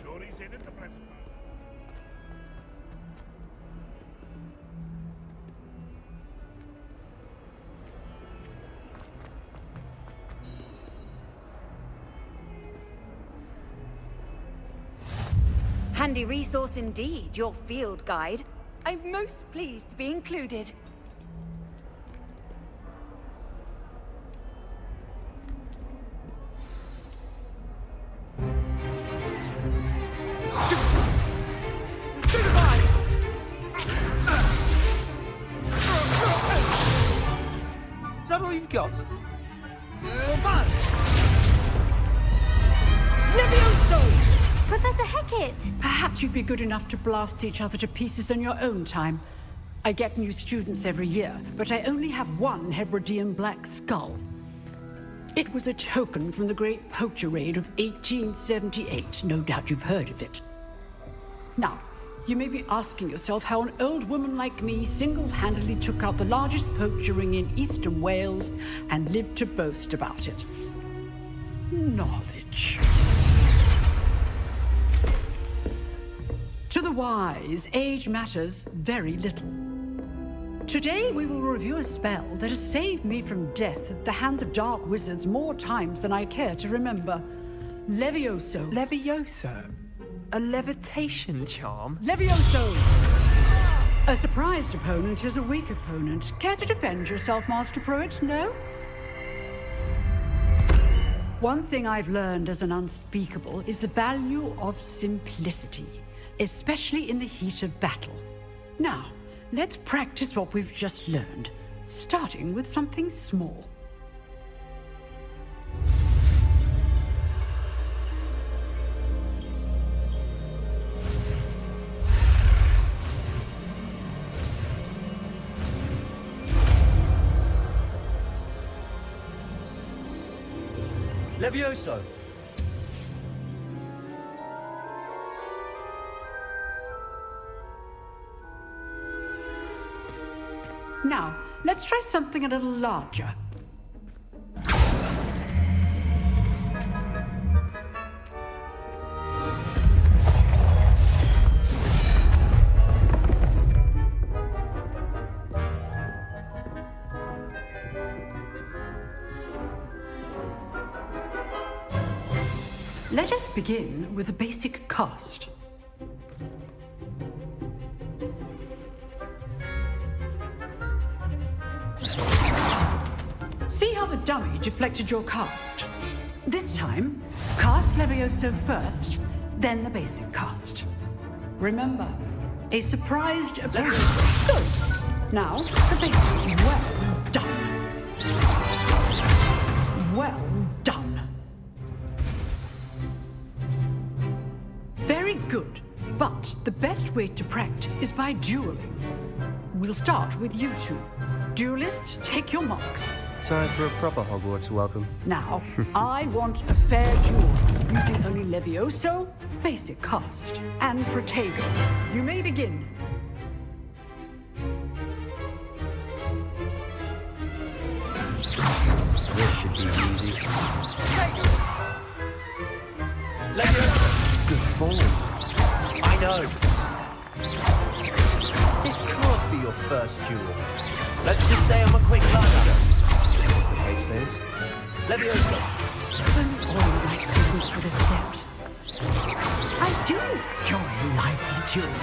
sure he's in at the present moment. Handy resource indeed, your field guide. I'm most pleased to be included. Is that all you've got? Levioso! Professor Hecat! Perhaps you'd be good enough to blast each other to pieces in your own time. I get new students every year, but I only have one Hebridean black skull. It was a token from the Great Poacher Raid of 1878. No doubt you've heard of it. Now, you may be asking yourself how an old woman like me single-handedly took out the largest poacher ring in eastern Wales and lived to boast about it. Knowledge. To the wise, age matters very little. Today we will review a spell that has saved me from death at the hands of dark wizards more times than I care to remember. Levioso. Levioso? A levitation charm? Levioso! A surprised opponent is a weak opponent. Care to defend yourself, Master Pruitt? No? One thing I've learned as an unspeakable is the value of simplicity, especially in the heat of battle. Now, let's practice what we've just learned, starting with something small. Levioso! Now, let's try something a little larger. Let us begin with a basic cast. See how the dummy deflected your cast? This time, cast Levioso first, then the basic cast. Remember, a surprised opponent. Good. Now, the basic. Well done. Well done. Very good. But the best way to practice is by dueling. We'll start with you two. Duelists, take your marks. Time for a proper Hogwarts welcome. Now, I want a fair duel, using only Levioso, basic cast, and Protego. You may begin. This should be easy. Levioso! Good form. I know. This can't be your first duel. Let's just say I'm a quick learner. Hastings. Levioso! Don't all my students for this step. I do enjoy lively duel.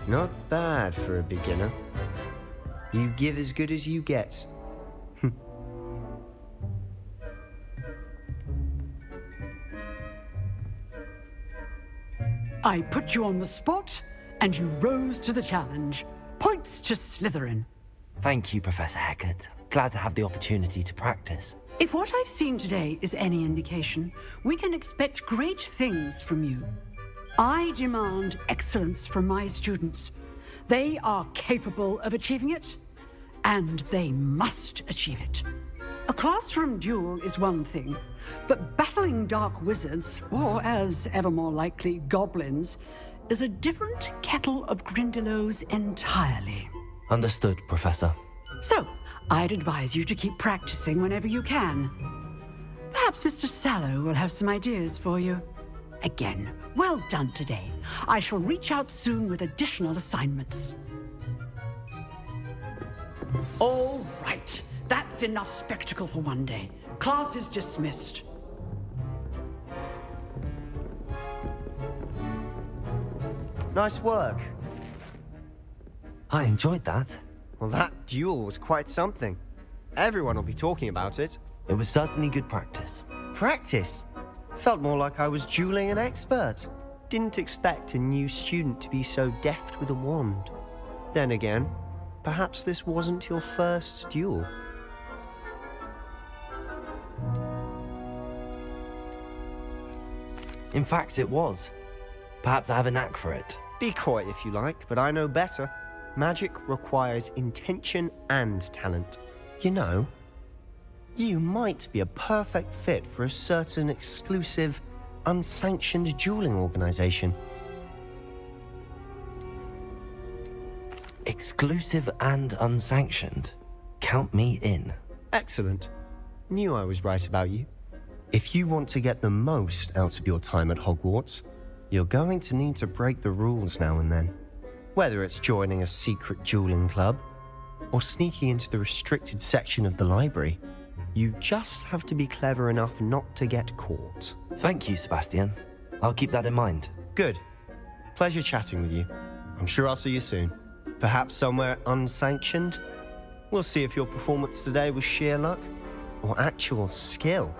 Not bad for a beginner. You give as good as you get. I put you on the spot, and you rose to the challenge. Points to Slytherin. Thank you, Professor Hecat. Glad to have the opportunity to practice. If what I've seen today is any indication, we can expect great things from you. I demand excellence from my students. They are capable of achieving it, and they must achieve it. A classroom duel is one thing, but battling dark wizards, or as ever more likely, goblins, is a different kettle of Grindylows entirely. Understood, Professor. So, I'd advise you to keep practicing whenever you can. Perhaps Mr. Sallow will have some ideas for you. Again, well done today. I shall reach out soon with additional assignments. All right. That's enough spectacle for one day. Class is dismissed. Nice work. I enjoyed that. Well, that duel was quite something. Everyone will be talking about it. It was certainly good practice. Practice? Felt more like I was dueling an expert. Didn't expect a new student to be so deft with a wand. Then again, perhaps this wasn't your first duel. In fact, it was. Perhaps I have a knack for it. Be coy if you like, but I know better. Magic requires intention and talent. You know, you might be a perfect fit for a certain exclusive, unsanctioned dueling organization. Exclusive and unsanctioned. Count me in. Excellent. Knew I was right about you. If you want to get the most out of your time at Hogwarts, you're going to need to break the rules now and then. Whether it's joining a secret dueling club, or sneaking into the restricted section of the library, you just have to be clever enough not to get caught. Thank you, Sebastian. I'll keep that in mind. Good. Pleasure chatting with you. I'm sure I'll see you soon. Perhaps somewhere unsanctioned? We'll see if your performance today was sheer luck or actual skill.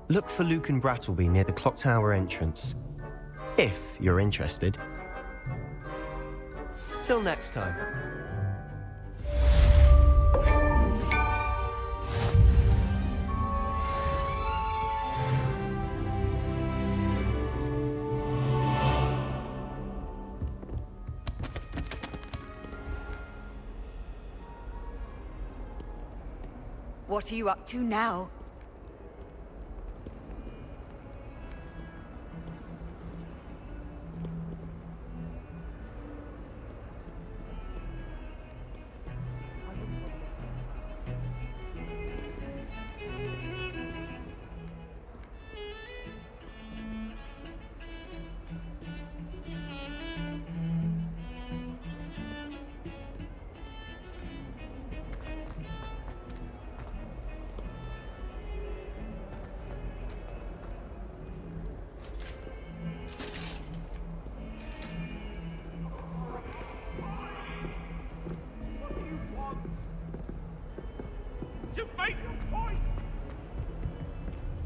Look for Luke and Brattleby near the clock tower entrance, if you're interested. Till next time. What are you up to now? You've made your point!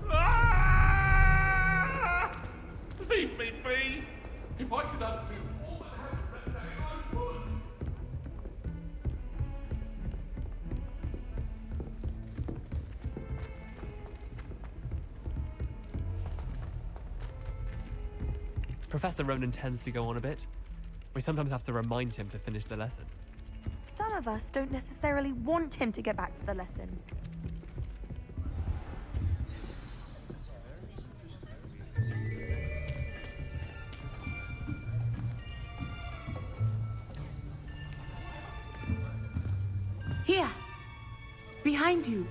Ah! Leave me be! If I could undo all that happened that day, I would! Professor Ronan tends to go on a bit. We sometimes have to remind him to finish the lesson. Some of us don't necessarily want him to get back to the lesson. Here, behind you.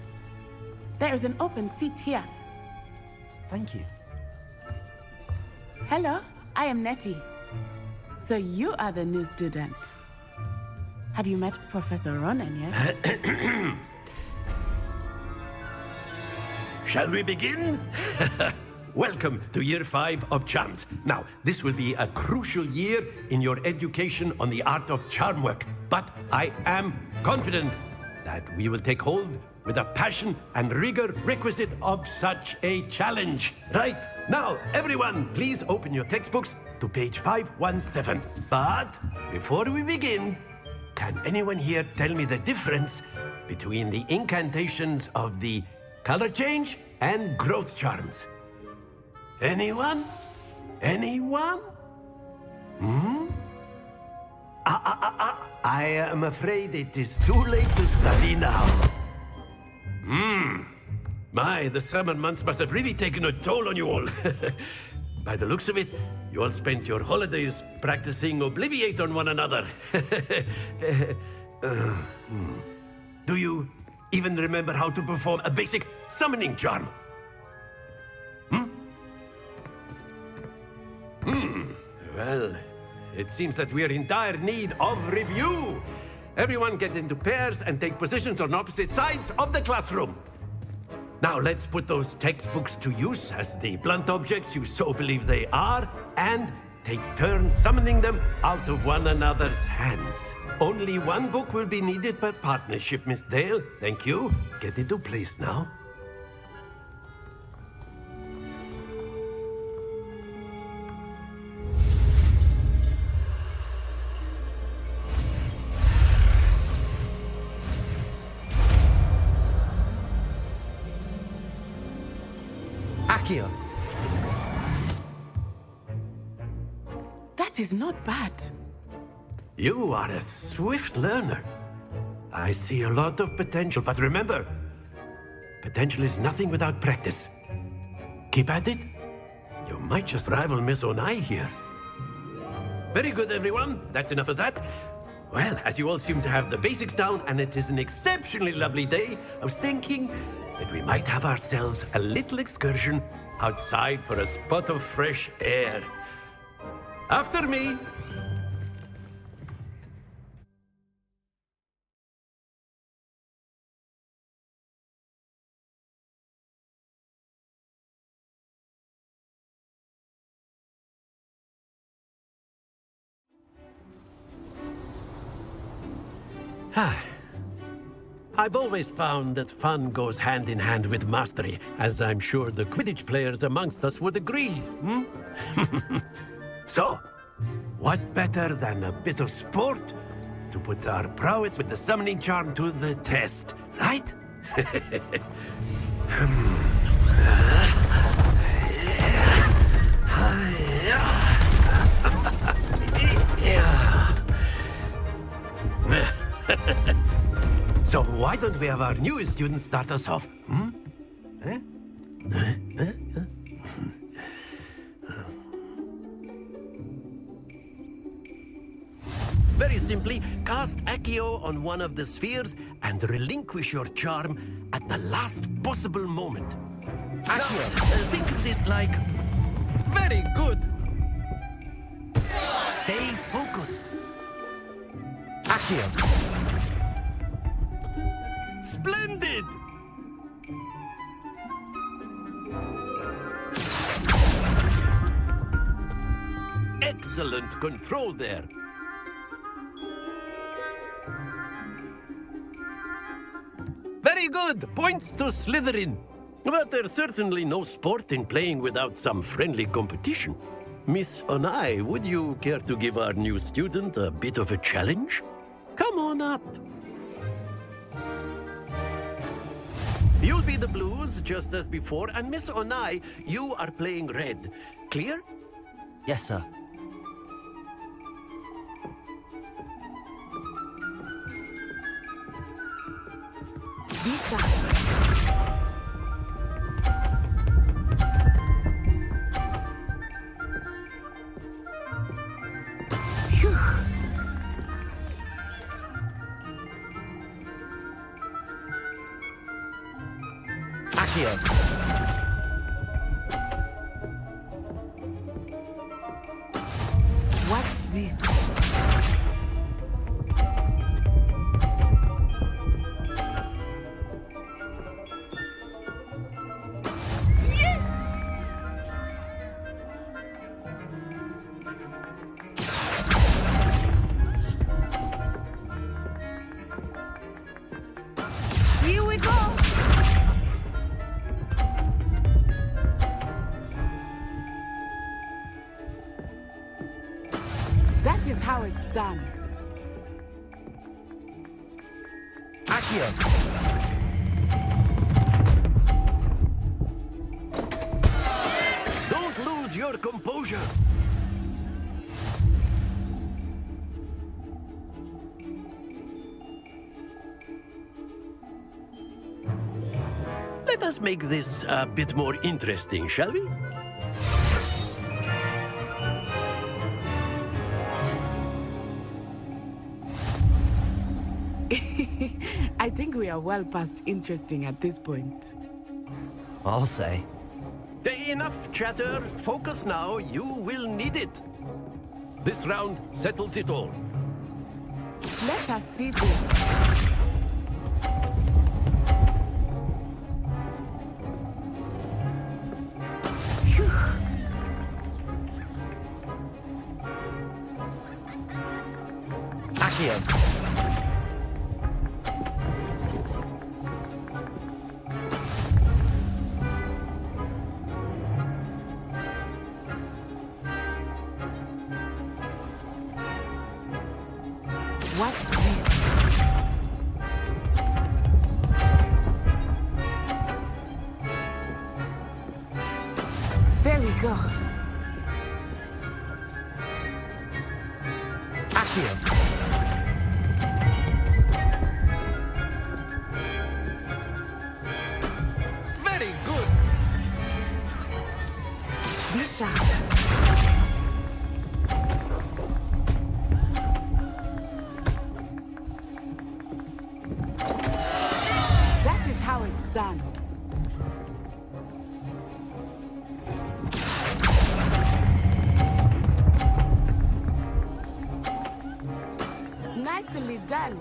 There is an open seat here. Thank you. Hello, I am Nettie. So you are the new student. Have you met Professor Ronan yet? Shall we begin? Welcome to Year 5 of Charms. Now, this will be a crucial year in your education on the art of charm work, but I am confident that we will take hold with the passion and rigor requisite of such a challenge. Right, now, everyone, please open your textbooks to page 517. But before we begin, can anyone here tell me the difference between the incantations of the color change and growth charms? Anyone? Anyone? I am afraid it is too late to study now. My, the summer months must have really taken a toll on you all. By the looks of it, you all spent your holidays practicing Obliviate on one another. Do you even remember how to perform a basic summoning charm? Well, it seems that we are in dire need of review. Everyone get into pairs and take positions on opposite sides of the classroom. Now let's put those textbooks to use as the blunt objects you so believe they are, and take turns summoning them out of one another's hands. Only one book will be needed per partnership, Miss Dale. Thank you. Get into place now. Accio. That is not bad. You are a swift learner. I see a lot of potential, but remember, potential is nothing without practice. Keep at it. You might just rival Miss Onai here. Very good, everyone. That's enough of that. Well, as you all seem to have the basics down, and it is an exceptionally lovely day, I was thinking that we might have ourselves a little excursion outside for a spot of fresh air. After me. I've always found that fun goes hand in hand with mastery, as I'm sure the Quidditch players amongst us would agree. So, what better than a bit of sport to put our prowess with the summoning charm to the test, right? So why don't we have our newest student start us off? Very simply, cast Accio on one of the spheres and relinquish your charm at the last possible moment. Accio, think of this like... Very good! Stay focused. Accio. Splendid! Excellent control there. Very good! Points to Slytherin. But there's certainly no sport in playing without some friendly competition. Miss Onai, would you care to give our new student a bit of a challenge? Come on up. You'll be the blues, just as before, and Miss Onai, you are playing red. Clear? Yes, sir. Visa. Phew. Accio. Watch this. Here we go! That is how it's done. Accio. Don't lose your composure. Let us make this a bit more interesting, shall we? I think we are well past interesting at this point. I'll say. Enough chatter. Focus now. You will need it. This round settles it all. Let us see this. Phew. Accio. Watch this. There we go. Accio. Very good. Be sharp. That is how it's done. Nicely done.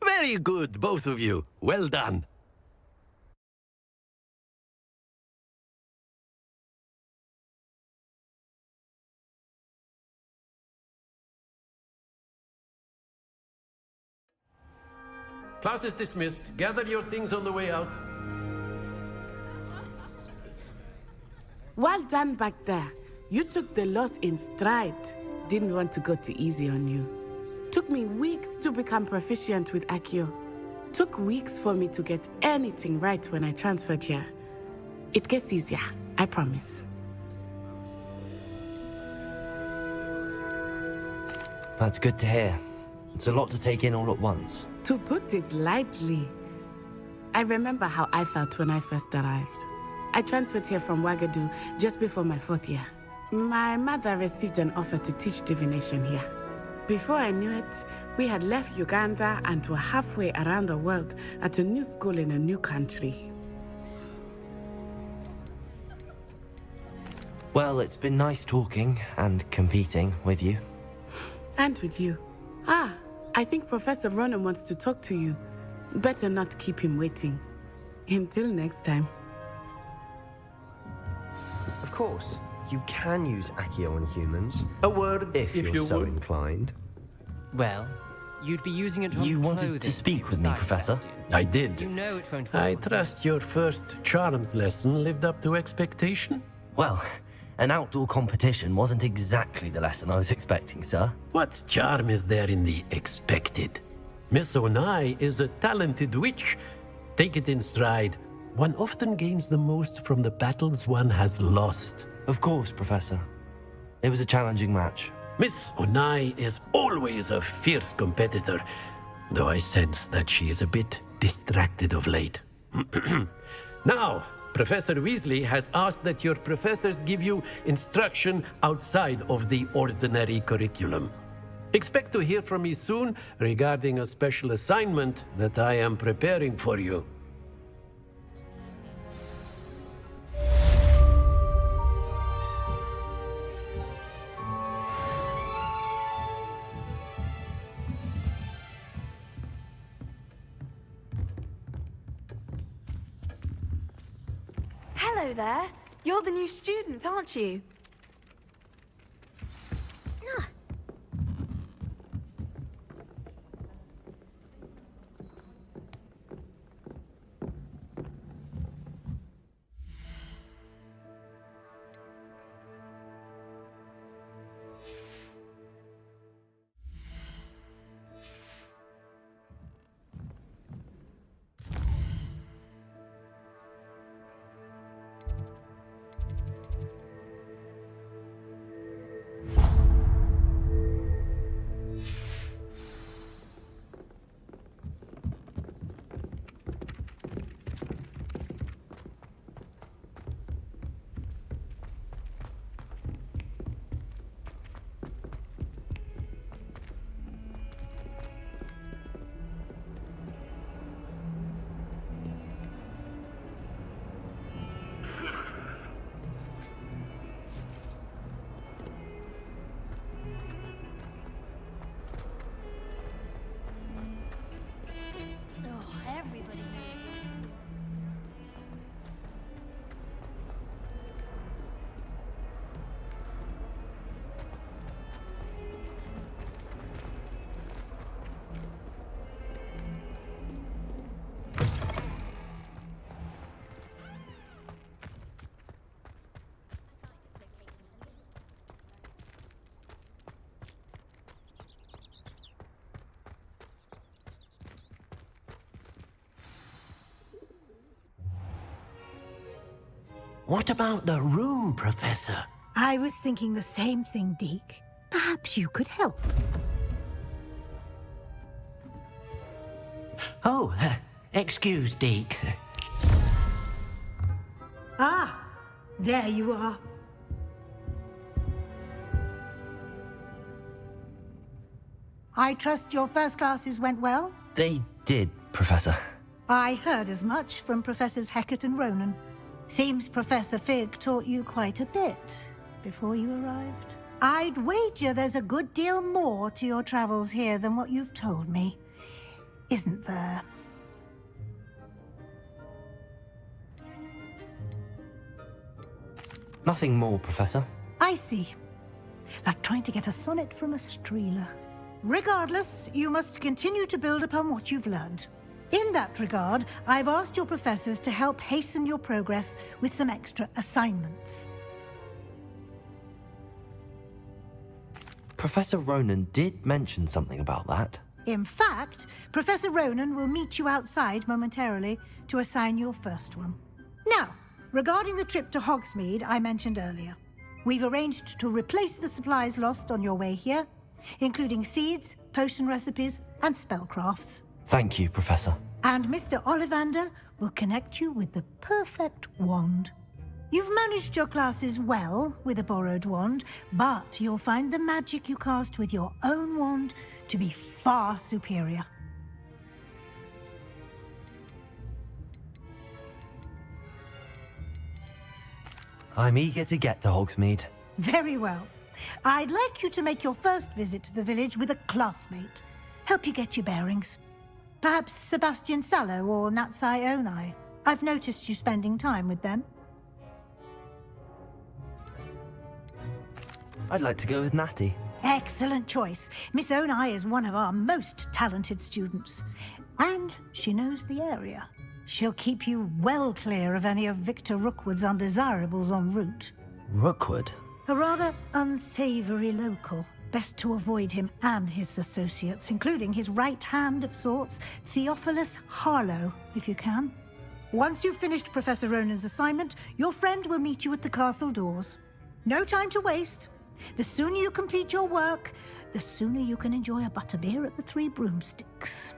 Very good, both of you. Well done. Class is dismissed. Gather your things on the way out. Well done back there. You took the loss in stride. Didn't want to go too easy on you. Took me weeks to become proficient with Accio. Took weeks for me to get anything right when I transferred here. It gets easier, I promise. That's good to hear. It's a lot to take in all at once. To put it lightly, I remember how I felt when I first arrived. I transferred here from Ouagadougou just before my 4th year. My mother received an offer to teach divination here. Before I knew it, we had left Uganda and were halfway around the world at a new school in a new country. Well, it's been nice talking and competing with you. And with you. Ah, I think Professor Ronan wants to talk to you. Better not keep him waiting. Until next time. Of course, you can use Accio on humans. A word, if you're you so would. inclined. Well, you'd be using it on You wanted clothing, to speak with me, besides, Professor? Sebastian. I did. You know it won't I work. trust your first charms lesson lived up to expectation? Well, an outdoor competition wasn't exactly the lesson I was expecting, sir. What charm is there in the expected? Miss Onai is a talented witch. Take it in stride. One often gains the most from the battles one has lost. Of course, Professor. It was a challenging match. Miss Onai is always a fierce competitor, though I sense that she is a bit distracted of late. Now, Professor Weasley has asked that your professors give you instruction outside of the ordinary curriculum. Expect to hear from me soon regarding a special assignment that I am preparing for you. Hello there. You're the new student, aren't you? What about the room, Professor? I was thinking the same thing, Deke. Perhaps you could help. Oh, excuse, Deke. Ah, there you are. I trust your first classes went well? They did, Professor. I heard as much from Professors Hecat and Ronan. Seems Professor Fig taught you quite a bit before you arrived. I'd wager there's a good deal more to your travels here than what you've told me. Isn't there? Nothing more, Professor. I see. Like trying to get a sonnet from a streeler. Regardless, you must continue to build upon what you've learned. In that regard, I've asked your professors to help hasten your progress with some extra assignments. Professor Ronan did mention something about that. In fact, Professor Ronan will meet you outside momentarily to assign your first one. Now, regarding the trip to Hogsmeade I mentioned earlier, we've arranged to replace the supplies lost on your way here, including seeds, potion recipes, and spellcrafts. Thank you, Professor. And Mr. Ollivander will connect you with the perfect wand. You've managed your classes well with a borrowed wand, but you'll find the magic you cast with your own wand to be far superior. I'm eager to get to Hogsmeade. Very well. I'd like you to make your first visit to the village with a classmate. Help you get your bearings. Perhaps Sebastian Sallow or Natsai Onai. I've noticed you spending time with them. I'd like to go with Natty. Excellent choice. Miss Onai is one of our most talented students. And she knows the area. She'll keep you well clear of any of Victor Rookwood's undesirables en route. Rookwood? A rather unsavory local. Best to avoid him and his associates, including his right hand of sorts, Theophilus Harlow, if you can. Once you've finished Professor Ronan's assignment, your friend will meet you at the castle doors. No time to waste. The sooner you complete your work, the sooner you can enjoy a butterbeer at the Three Broomsticks.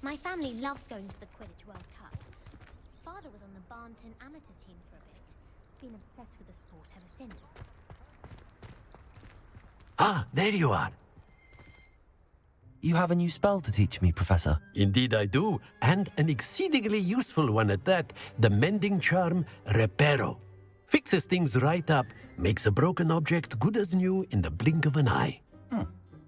My family loves going to the Quidditch World Cup. Father was on the Barnton amateur team for a bit. Been obsessed with the sport ever since. Ah, there you are. You have a new spell to teach me, Professor. Indeed I do, and an exceedingly useful one at that. The mending charm, Reparo. Fixes things right up, makes a broken object good as new in the blink of an eye.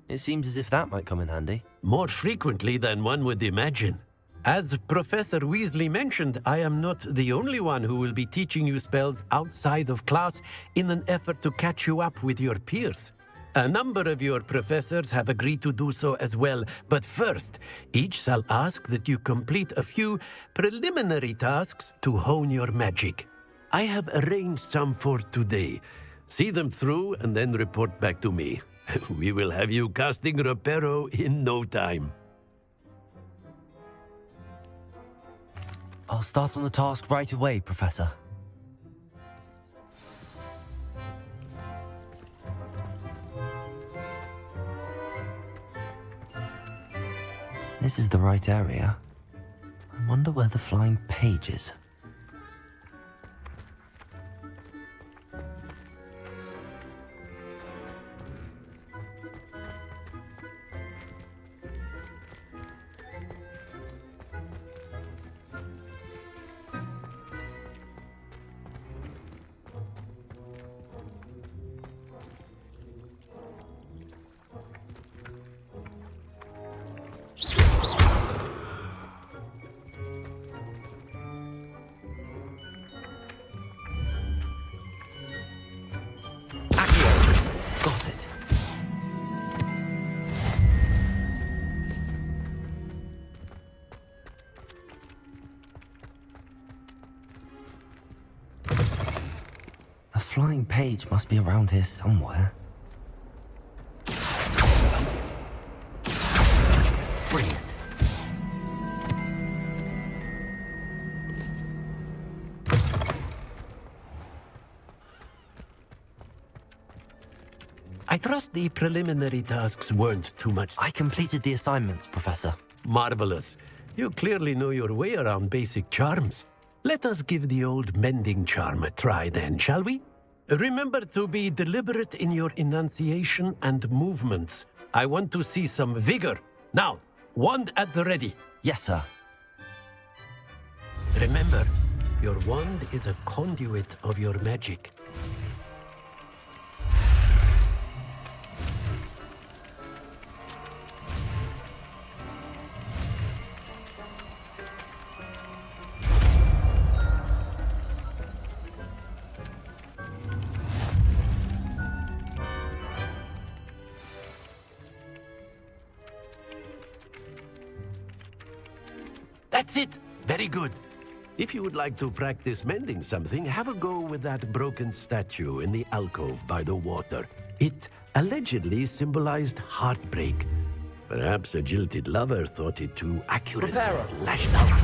It seems as if that might come in handy. More frequently than one would imagine. As Professor Weasley mentioned, I am not the only one who will be teaching you spells outside of class in an effort to catch you up with your peers. A number of your professors have agreed to do so as well, but first, each shall ask that you complete a few preliminary tasks to hone your magic. I have arranged some for today. See them through and then report back to me. We will have you casting Reparo in no time. I'll start on the task right away, Professor. This is the right area. I wonder where the flying page is. flying page must be around here somewhere. Brilliant. I trust the preliminary tasks weren't too much. I completed the assignments, Professor. Marvelous. You clearly know your way around basic charms. Let us give the old mending charm a try then, shall we? Remember to be deliberate in your enunciation and movements. I want to see some vigor. Now, wand at the ready. Yes, sir. Remember, your wand is a conduit of your magic. That's it! Very good. If you would like to practice mending something, have a go with that broken statue in the alcove by the water. It allegedly symbolized heartbreak. Perhaps a jilted lover thought it too accurate. Prepare. Lashed out.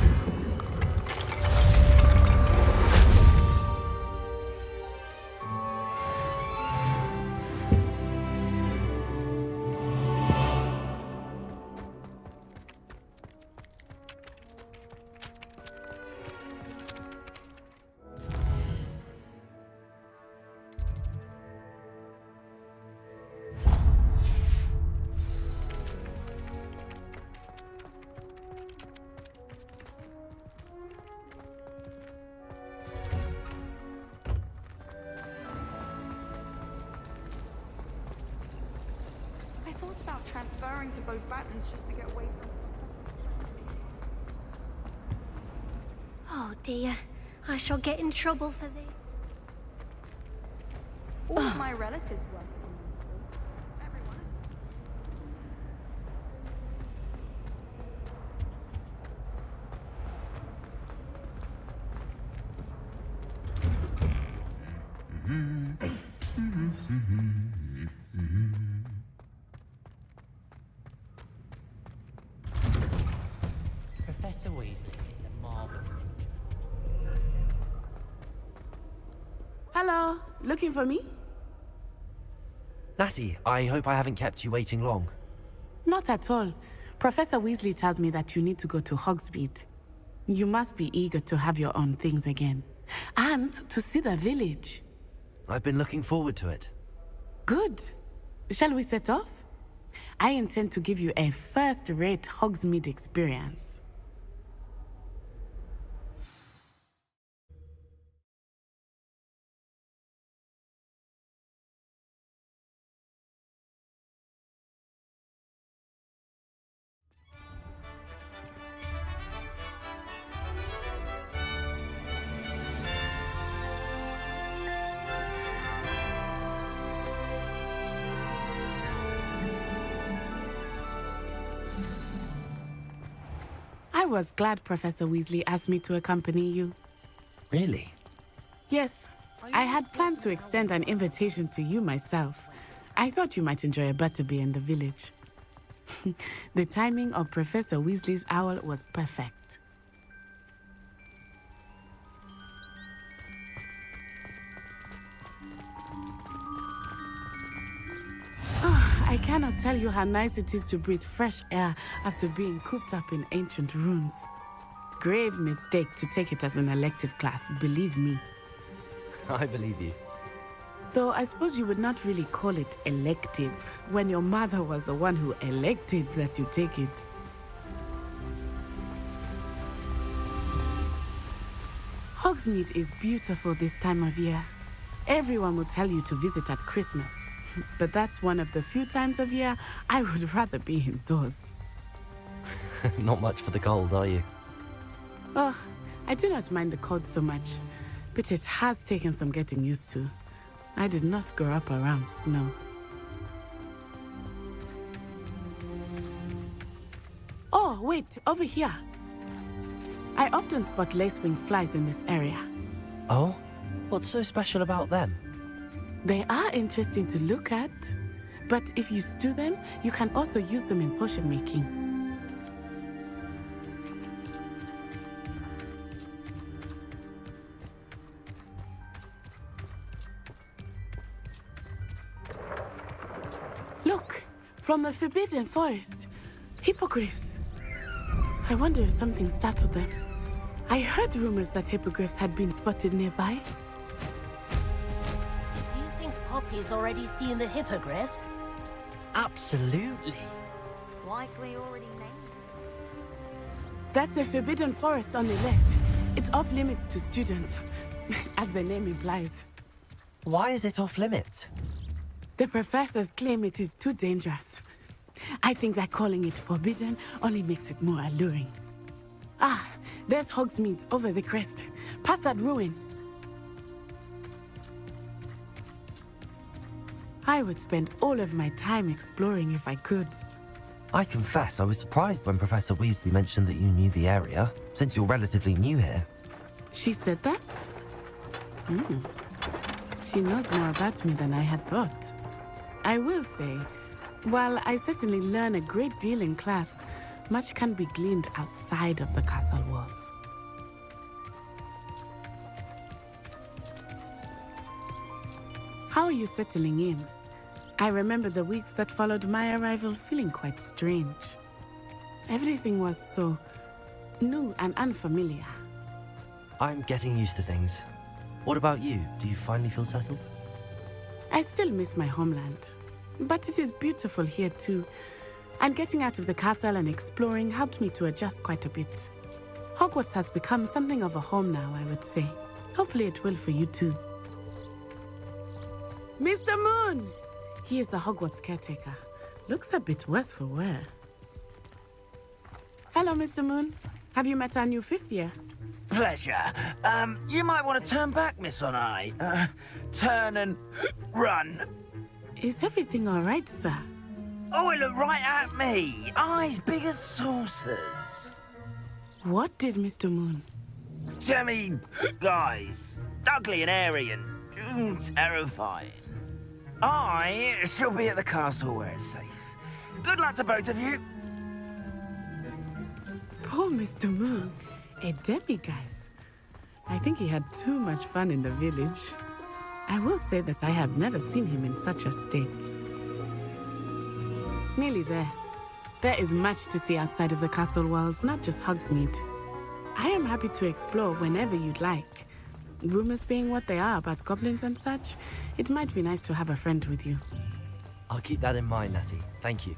I thought about transferring to both battles just to get away from... Oh dear, I shall get in trouble for this. All of my relatives work in the ministry. Everyone. Professor Weasley is a marvel. Hello, looking for me? Natty, I hope I haven't kept you waiting long. Not at all. Professor Weasley tells me that you need to go to Hogsmeade. You must be eager to have your own things again. And to see the village. I've been looking forward to it. Good. Shall we set off? I intend to give you a first-rate Hogsmeade experience. I was glad Professor Weasley asked me to accompany you. Really? Yes, I had planned to extend an invitation to you myself. I thought you might enjoy a butterbeer in the village. The timing of Professor Weasley's owl was perfect. I cannot tell you how nice it is to breathe fresh air after being cooped up in ancient rooms. Grave mistake to take it as an elective class, believe me. I believe you. Though I suppose you would not really call it elective when your mother was the one who elected that you take it. Hogsmeade is beautiful this time of year. Everyone will tell you to visit at Christmas. But that's one of the few times of year I would rather be indoors. Not much for the cold, are you? Oh, I do not mind the cold so much, but it has taken some getting used to. I did not grow up around snow. Oh, wait, over here. I often spot lacewing flies in this area. Oh? What's so special about them? They are interesting to look at, but if you stew them, you can also use them in potion making. Look, from the Forbidden Forest, hippogriffs. I wonder if something startled them. I heard rumors that hippogriffs had been spotted nearby. Do you think Poppy's already seen the hippogriffs? Absolutely. Likely already named. That's the Forbidden Forest on the left. It's off limits to students, as the name implies. Why is it off limits? The professors claim it is too dangerous. I think that calling it forbidden only makes it more alluring. Ah, there's Hogsmeade over the crest, past that ruin. I would spend all of my time exploring if I could. I confess I was surprised when Professor Weasley mentioned that you knew the area, since you're relatively new here. She said that? She knows more about me than I had thought. I will say, while I certainly learn a great deal in class, much can be gleaned outside of the castle walls. How are you settling in? I remember the weeks that followed my arrival feeling quite strange. Everything was so new and unfamiliar. I'm getting used to things. What about you? Do you finally feel settled? I still miss my homeland, but it is beautiful here too. And getting out of the castle and exploring helped me to adjust quite a bit. Hogwarts has become something of a home now, I would say. Hopefully it will for you too. Mr. Moon! He is the Hogwarts caretaker. Looks a bit worse for wear. Hello, Mr. Moon. Have you met our new fifth year? Pleasure. You might want to turn back, Miss On-Eye. Turn and run. Is everything all right, sir? Oh, it looked right at me. Eyes big as saucers. What did Mr. Moon? Guys. Ugly and airy and terrifying. I shall be at the castle where it's safe. Good luck to both of you. Poor Mr. Moon. A demiguise. I think he had too much fun in the village. I will say that I have never seen him in such a state. Nearly there. There is much to see outside of the castle walls, not just Hogsmeade. I am happy to explore whenever you'd like. Rumors being what they are about goblins and such, it might be nice to have a friend with you. I'll keep that in mind, Natty. Thank you.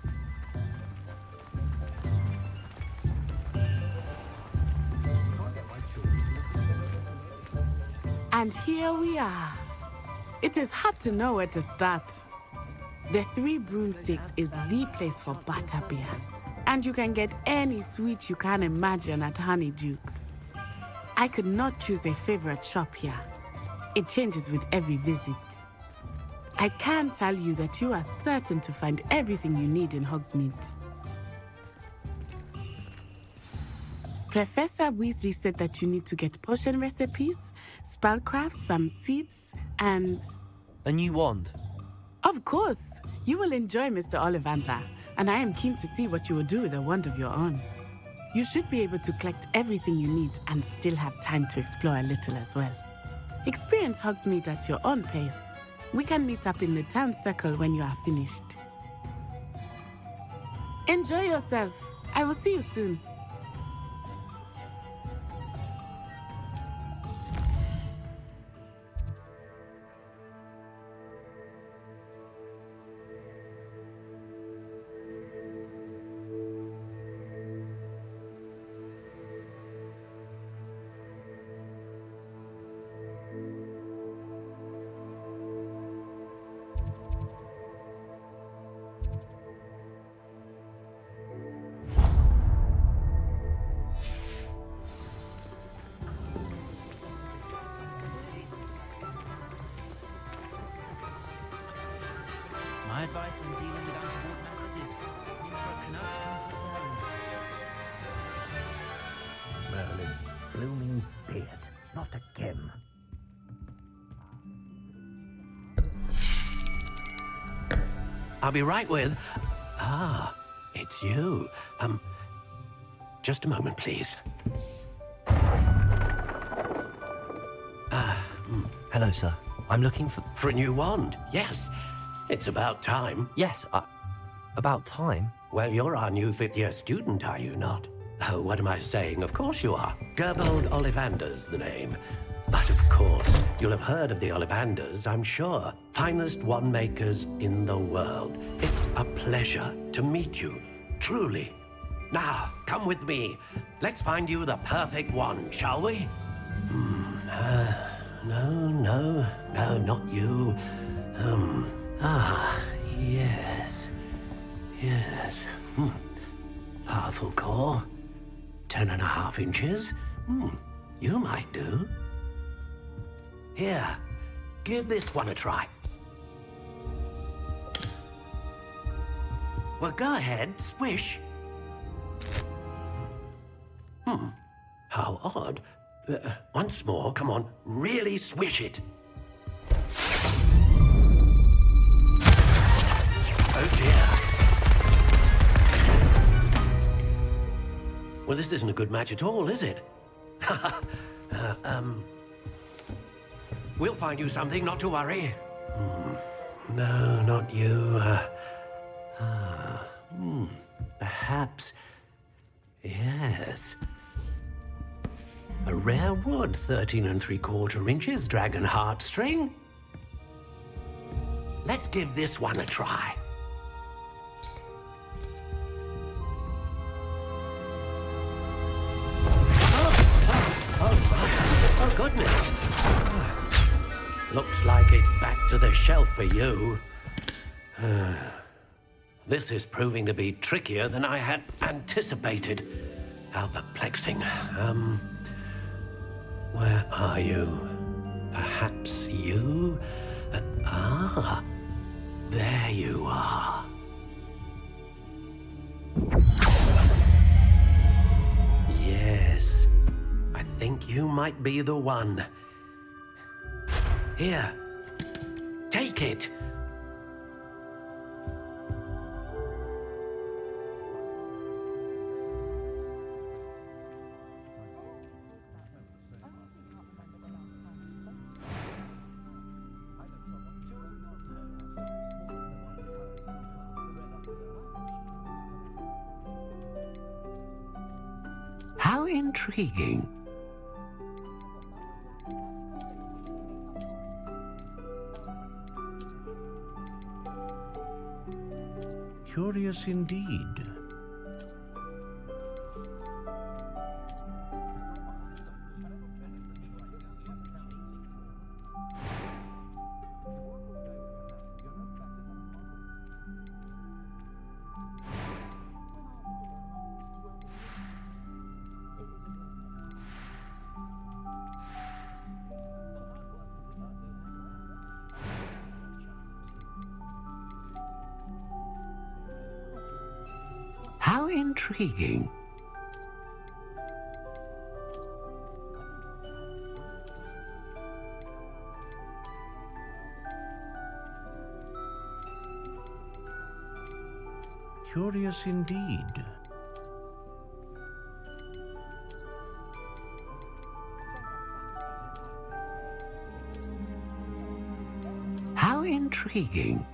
And here we are. It is hard to know where to start. The Three Broomsticks is the place for butterbeer. And you can get any sweet you can imagine at Honeyduke's. I could not choose a favorite shop here. It changes with every visit. I can tell you that you are certain to find everything you need in Hogsmeade. Professor Weasley said that you need to get potion recipes, spellcrafts, some seeds, and... A new wand? Of course! You will enjoy Mr. Ollivander, and I am keen to see what you will do with a wand of your own. You should be able to collect everything you need and still have time to explore a little as well. Experience Hogsmeade at your own pace. We can meet up in the town circle when you are finished. Enjoy yourself. I will see you soon. My advice when dealing with untoward matters is keep approaching us from Merlin, blooming beard, not again. I'll be right with... Ah, it's you. Just a moment, please. Hello, sir. I'm looking for... For a new wand, yes. It's about time. Yes, about time? Well, you're our new fifth-year student, are you not? Oh, what am I saying? Of course you are. Gerbold Ollivander's the name. But of course, you'll have heard of the Ollivanders, I'm sure. Finest wand makers in the world. It's a pleasure to meet you, truly. Now, come with me. Let's find you the perfect wand, shall we? No, not you. Yes. Powerful core. 10.5 inches. You might do. Here, give this one a try. Well, go ahead, swish. How odd. Once more, come on, really swish it. Oh dear. Well, this isn't a good match at all, is it? We'll find you something, not to worry. No, not you. Perhaps... Yes. A rare wood, 13 3/4 inches, dragon heartstring. Let's give this one a try. Oh, goodness. Looks like it's back to the shelf for you. This is proving to be trickier than I had anticipated. How perplexing. Where are you? Perhaps you? There you are. Yes, I think you might be the one. Here, take it. How intriguing. Curious indeed. How intriguing. Curious indeed. How intriguing.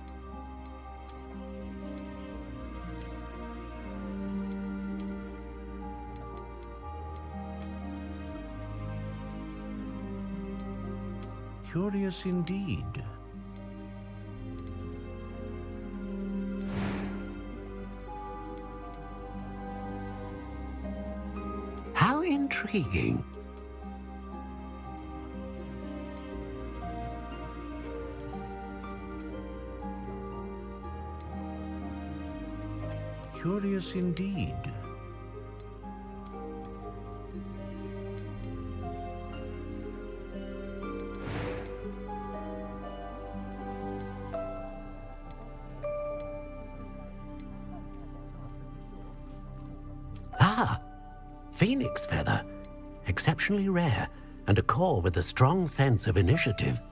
Curious indeed. How intriguing. Curious indeed. Phoenix feather. Exceptionally rare, and a core with a strong sense of initiative.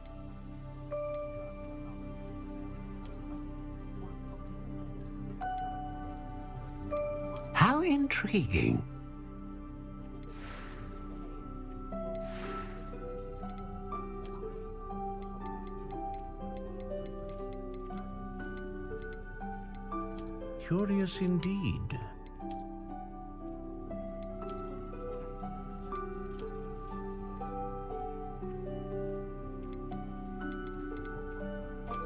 intriguing. Curious indeed.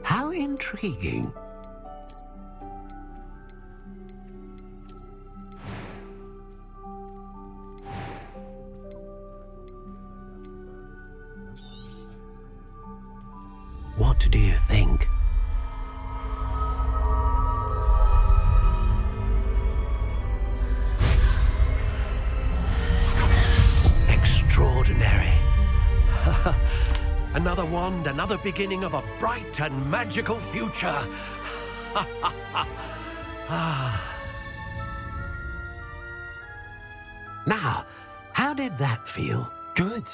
How intriguing. What do you think? Extraordinary. Another wand, another beginning of a bright and magical future. Now, how did that feel? Good.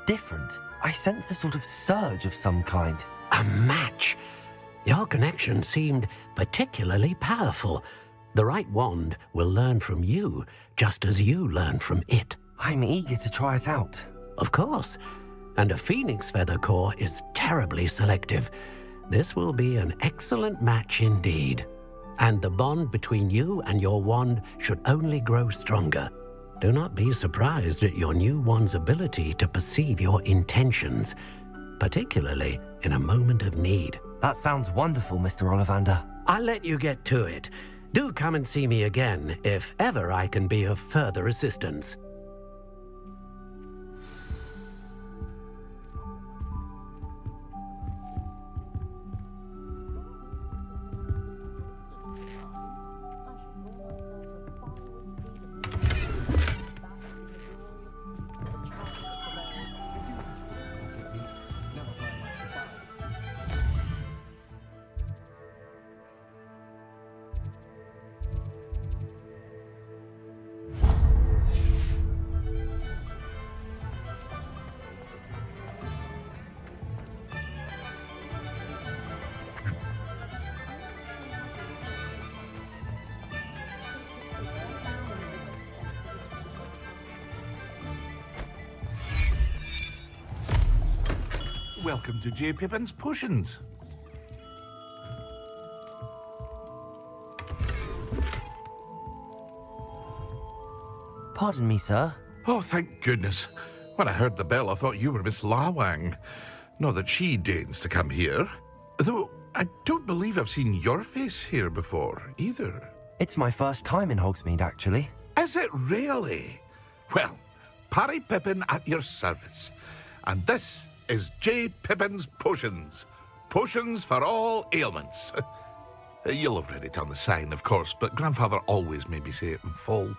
Different. I sensed a sort of surge of some kind. A match. Your connection seemed particularly powerful. The right wand will learn from you, just as you learn from it. I'm eager to try it out. Of course. And a phoenix feather core is terribly selective. This will be an excellent match indeed. And the bond between you and your wand should only grow stronger. Do not be surprised at your new wand's ability to perceive your intentions, particularly in a moment of need. That sounds wonderful, Mr. Ollivander. I'll let you get to it. Do come and see me again if ever I can be of further assistance. Welcome to J. Pippin's Potions. Pardon me, sir. Oh, thank goodness. When I heard the bell, I thought you were Miss Lawang. Not that she deigns to come here. Though, I don't believe I've seen your face here before, either. It's my first time in Hogsmeade, actually. Is it really? Well, Parry Pippin at your service. And this is J. Pippin's Potions. Potions for all ailments. You'll have read it on the sign, of course, but Grandfather always made me say it in full.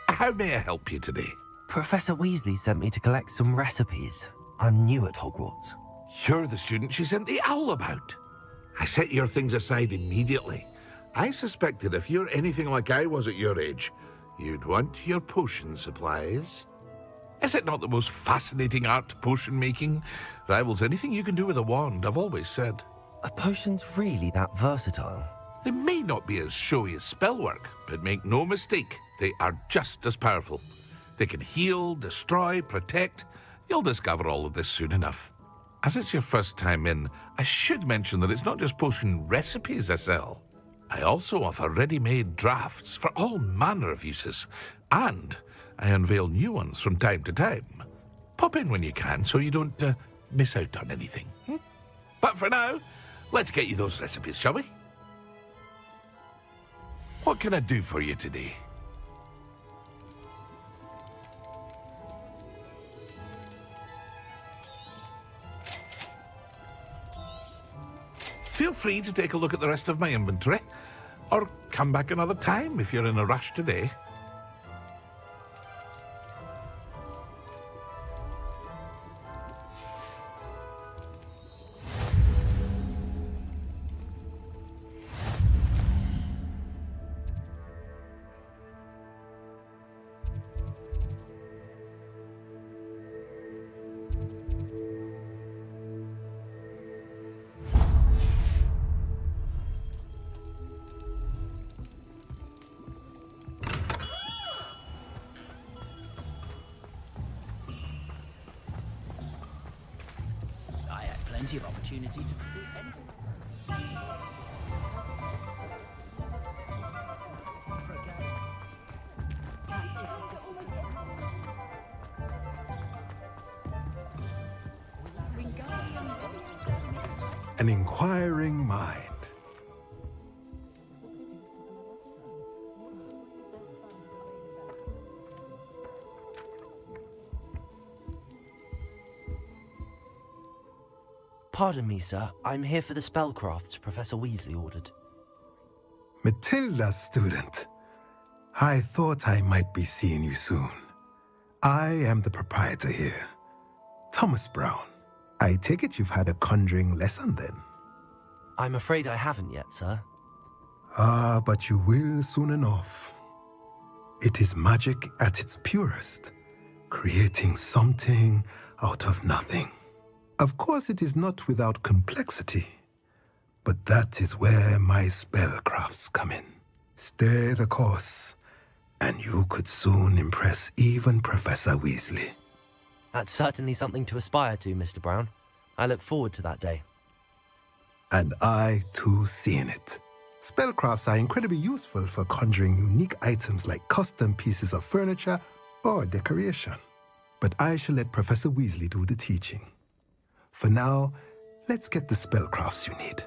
How may I help you today? Professor Weasley sent me to collect some recipes. I'm new at Hogwarts. You're the student she sent the owl about. I set your things aside immediately. I suspected if you're anything like I was at your age, you'd want your potion supplies. Is it not the most fascinating art, potion making? Rivals anything you can do with a wand, I've always said. Are potions really that versatile? They may not be as showy as spellwork, but make no mistake, they are just as powerful. They can heal, destroy, protect. You'll discover all of this soon enough. As it's your first time in, I should mention that it's not just potion recipes I sell. I also offer ready-made drafts for all manner of uses, and I unveil new ones from time to time. Pop in when you can so you don't miss out on anything. But for now, let's get you those recipes, shall we? What can I do for you today? Feel free to take a look at the rest of my inventory, or come back another time if you're in a rush today. plenty of opportunity to create anything. An inquiring mind. Pardon me, sir. I'm here for the spellcrafts Professor Weasley ordered. Matilda, student. I thought I might be seeing you soon. I am the proprietor here, Thomas Brown. I take it you've had a conjuring lesson then? I'm afraid I haven't yet, sir. Ah, but you will soon enough. It is magic at its purest, creating something out of nothing. Of course, it is not without complexity, but that is where my spellcrafts come in. Stay the course, and you could soon impress even Professor Weasley. That's certainly something to aspire to, Mr. Brown. I look forward to that day. And I, too, seeing it. Spellcrafts are incredibly useful for conjuring unique items like custom pieces of furniture or decoration. But I shall let Professor Weasley do the teaching. For now, let's get the spellcrafts you need.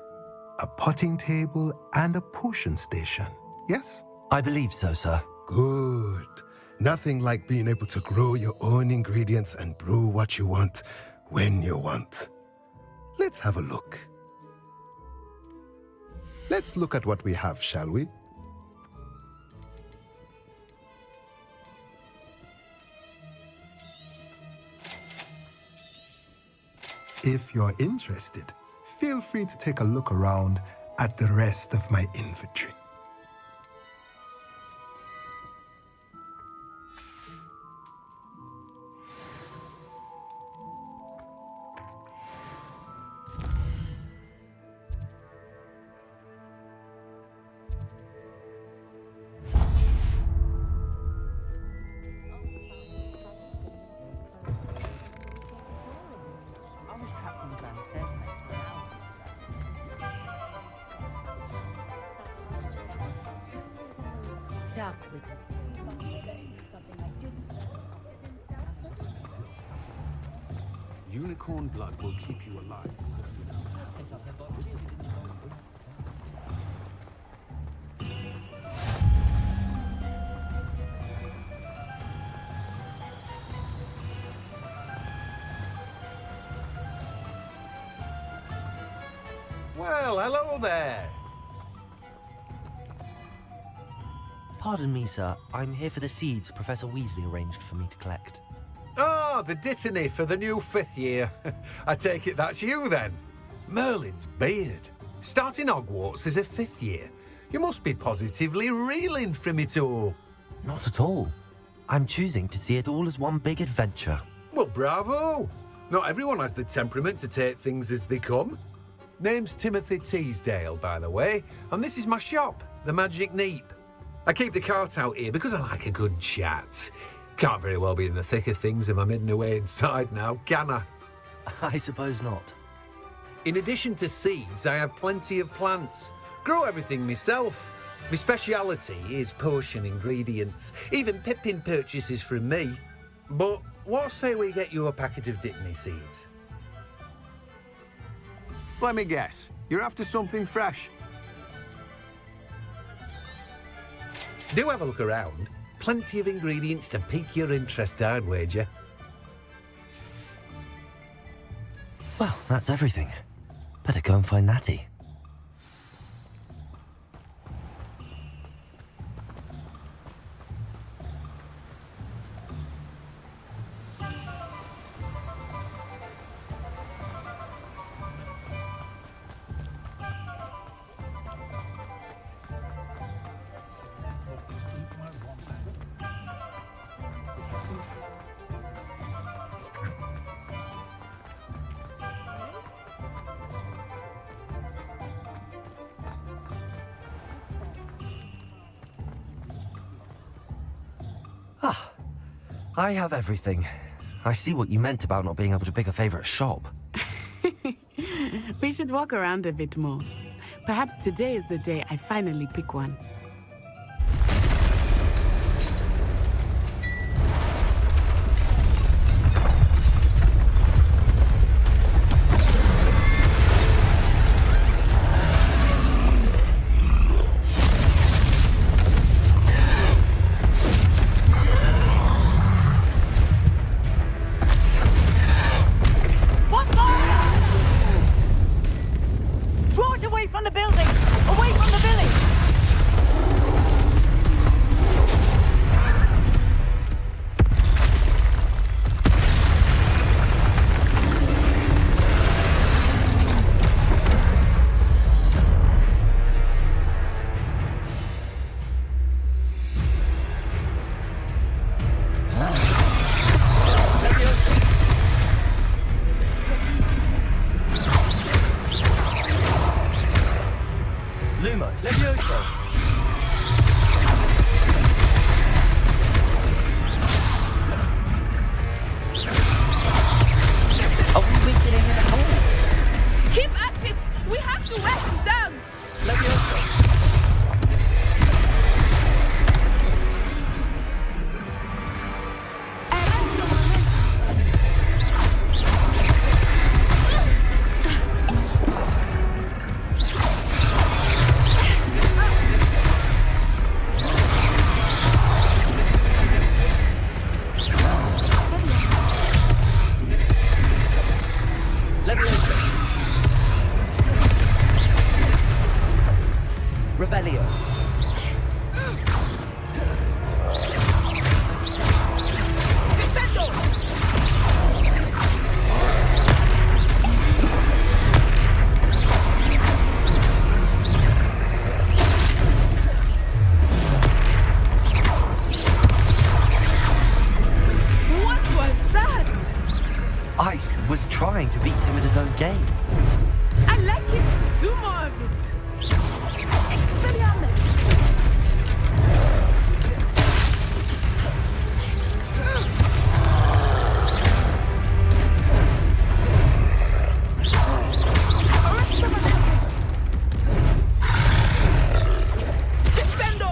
A potting table and a potion station, yes? I believe so, sir. Good. Nothing like being able to grow your own ingredients and brew what you want when you want. Let's have a look. Let's look at what we have, shall we? If you're interested, feel free to take a look around at the rest of my inventory. Unicorn blood will keep you alive. Well, hello there. Pardon me, sir. I'm here for the seeds Professor Weasley arranged for me to collect. Oh, the dittany for the new 5th year. I take it that's you then. Merlin's beard. Starting Hogwarts as a 5th year. You must be positively reeling from it all. Not at all. I'm choosing to see it all as one big adventure. Well, bravo. Not everyone has the temperament to take things as they come. Name's Timothy Teasdale, by the way, and this is my shop, the Magic Neep. I keep the cart out here because I like a good chat. Can't very well be in the thick of things if I'm hidden away inside now, can I? I suppose not. In addition to seeds, I have plenty of plants. Grow everything myself. My speciality is potion ingredients. Even Pippin purchases from me. But what say we get you a packet of Dittany seeds? Let me guess. You're after something fresh. Do have a look around. Plenty of ingredients to pique your interest, I'd wager. Well, that's everything. Better go and find Natty. Ah, I have everything. I see what you meant about not being able to pick a favourite shop. We should walk around a bit more. Perhaps today is the day I finally pick one. Draw it away from the building! Away from the village! Lumo, Levioso! Are we weakening him at all? Keep at it! We have to wear him down! Levioso! Levioso! Revelio! What was that? I was trying to beat him at his own game. I like it. Do more of it. Expelliarmus! Descendo!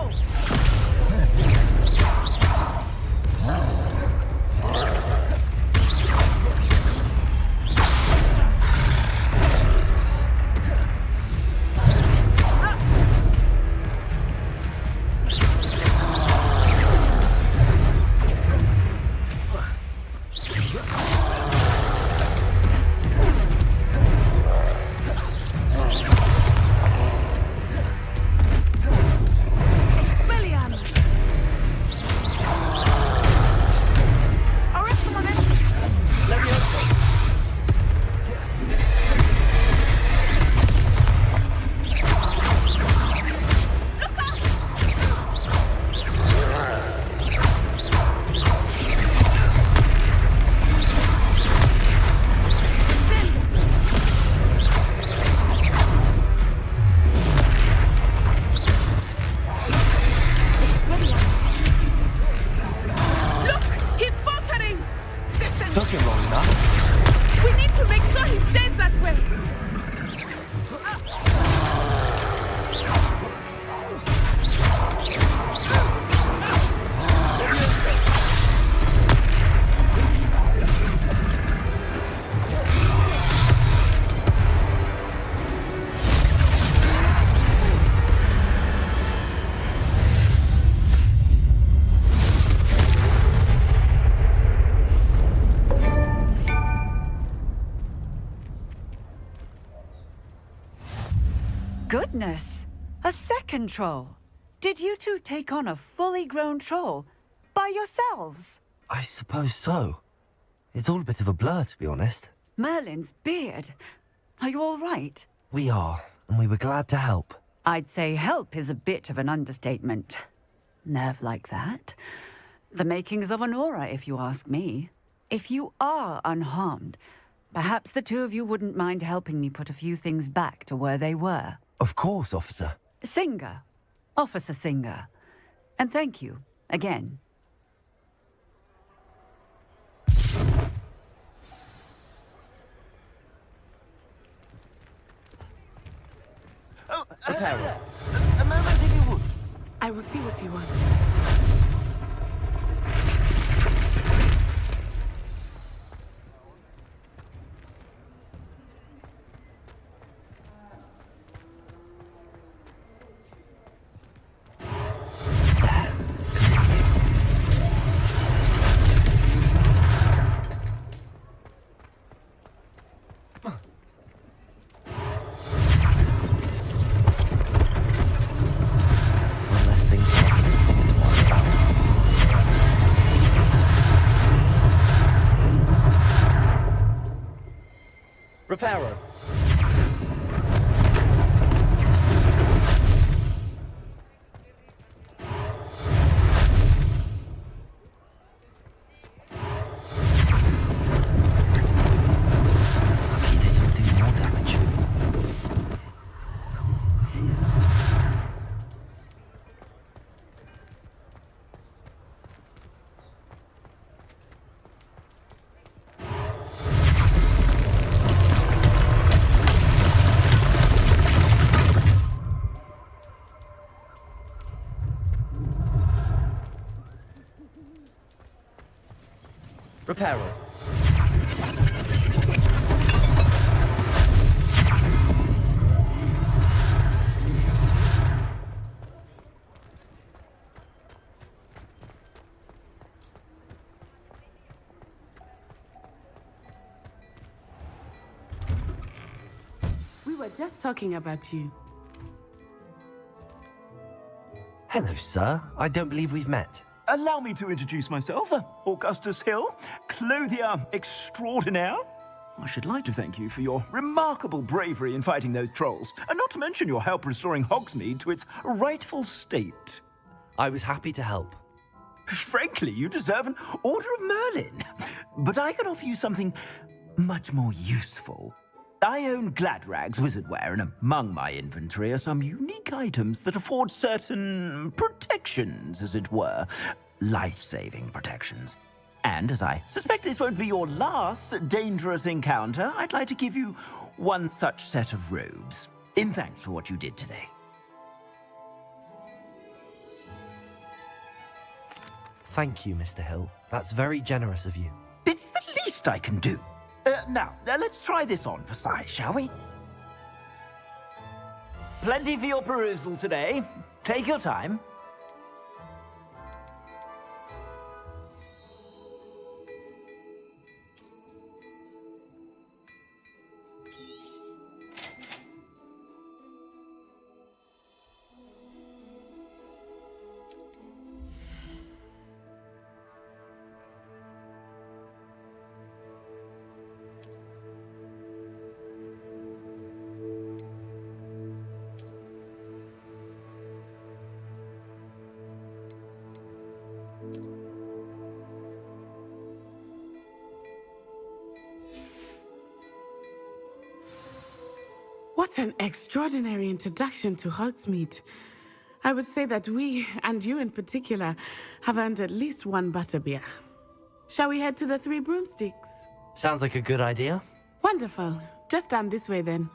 Took him long enough. We need to make sure he stays that way. Goodness! A second troll! Did you two take on a fully grown troll? By yourselves? I suppose so. It's all a bit of a blur, to be honest. Merlin's beard. Are you all right? We are, and we were glad to help. I'd say help is a bit of an understatement. Nerve like that. The makings of an aura, if you ask me. If you are unharmed, perhaps the two of you wouldn't mind helping me put a few things back to where they were. Of course, officer. Singer. Officer Singer. And thank you, again. Reparo. A moment if you would. I will see what he wants. Reparo. Lucky they didn't do more damage. Reparo. We were just talking about you. Hello, sir. I don't believe we've met. Allow me to introduce myself, Augustus Hill, clothier extraordinaire. I should like to thank you for your remarkable bravery in fighting those trolls, and not to mention your help restoring Hogsmeade to its rightful state. I was happy to help. Frankly, you deserve an Order of Merlin. But I can offer you something much more useful. I own Gladrag's wizardware, and among my inventory are some unique items that afford certain protections, as it were. Life-saving protections. And as I suspect this won't be your last dangerous encounter, I'd like to give you one such set of robes, in thanks for what you did today. Thank you, Mr. Hill. That's very generous of you. It's the least I can do. Now, let's try this on for size, shall we? Plenty for your perusal today. Take your time. What an extraordinary introduction to Hogsmeade. I would say that we, and you in particular, have earned at least one butterbeer. Shall we head to the Three Broomsticks? Sounds like a good idea. Wonderful. Just down this way then.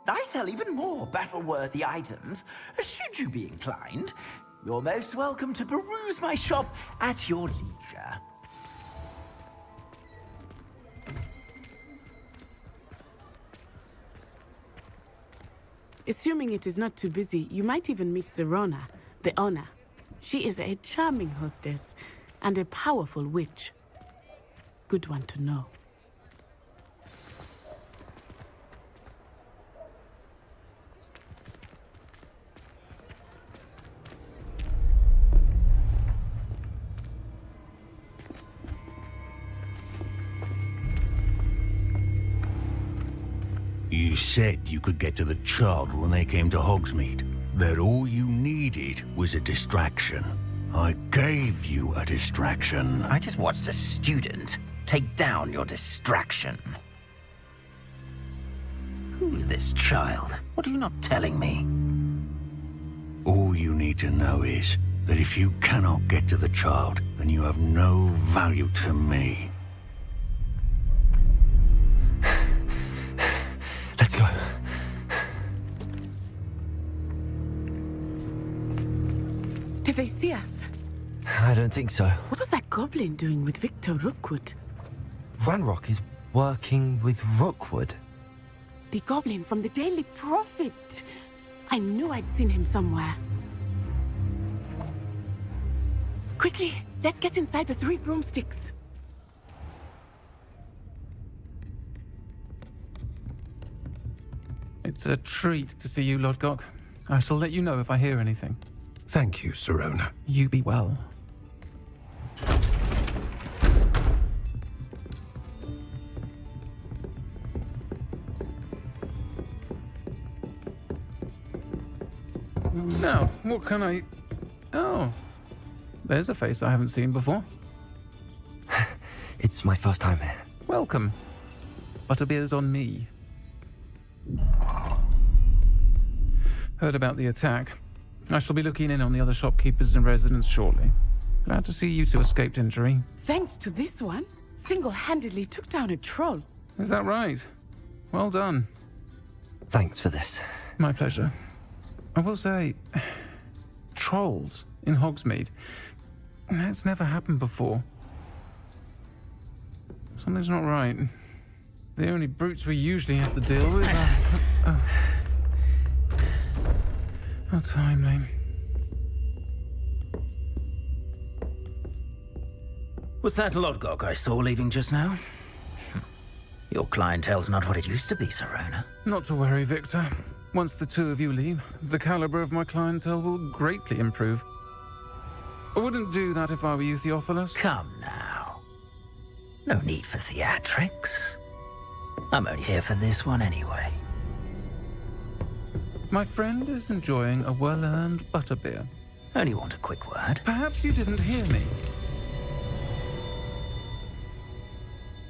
I sell even more battle-worthy items. Should you be inclined, you're most welcome to peruse my shop at your leisure. Assuming it is not too busy, you might even meet Serona, the owner. She is a charming hostess and a powerful witch. Good one to know. You said you could get to the child when they came to Hogsmeade. That all you needed was a distraction. I gave you a distraction. I just watched a student take down your distraction. Who's this child? What are you not telling me? All you need to know is that if you cannot get to the child, then you have no value to me. Let's go. I don't think so. What was that goblin doing with Victor Rookwood? Ranrock is working with Rookwood. The goblin from the Daily Prophet. I knew I'd seen him somewhere. Quickly, let's get inside the 3 broomsticks. It's a treat to see you, Lodgok. I shall let you know if I hear anything. Thank you, Sirona. You be well. Now, what can I... Oh, there's a face I haven't seen before. It's my first time here. Welcome. Butterbeer's on me. Heard about the attack. I shall be looking in on the other shopkeepers and residents shortly. Glad to see you two escaped injury. Thanks to this one, single-handedly took down a troll. Is that right? Well done. Thanks for this. My pleasure. I will say, trolls in Hogsmeade. That's never happened before. Something's not right. The only brutes we usually have to deal with are... How timely. Was that Lodgok I saw leaving just now? Your clientele's not what it used to be, Sirona. Not to worry, Victor. Once the two of you leave, the caliber of my clientele will greatly improve. I wouldn't do that if I were you, Theophilus. Come now. No need for theatrics. I'm only here for this one anyway. My friend is enjoying a well-earned butterbeer. Only want a quick word. Perhaps you didn't hear me.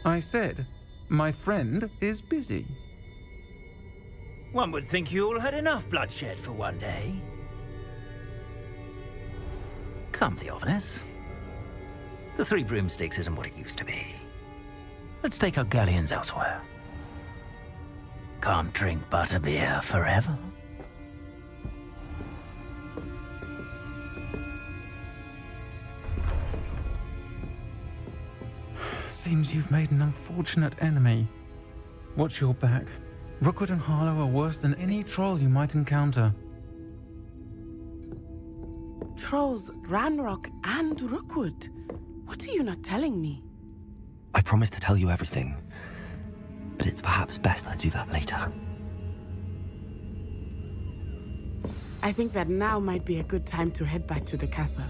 I said, my friend is busy. One would think you all had enough bloodshed for one day. Come, Theophilus. The 3 broomsticks isn't what it used to be. Let's take our galleons elsewhere. Can't drink butterbeer forever. Seems you've made an unfortunate enemy. Watch your back. Rookwood and Harlow are worse than any troll you might encounter. Trolls, Ranrock, and Rookwood. What are you not telling me? I promise to tell you everything, but it's perhaps best I do that later. I think that now might be a good time to head back to the castle.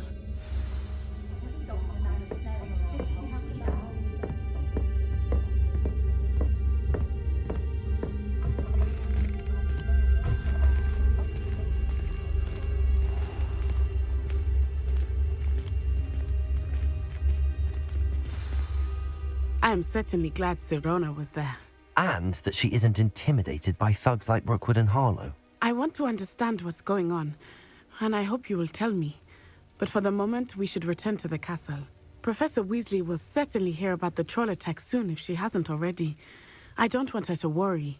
I am certainly glad Sirona was there. And that she isn't intimidated by thugs like Rookwood and Harlow. I want to understand what's going on, and I hope you will tell me. But for the moment, we should return to the castle. Professor Weasley will certainly hear about the troll attack soon if she hasn't already. I don't want her to worry.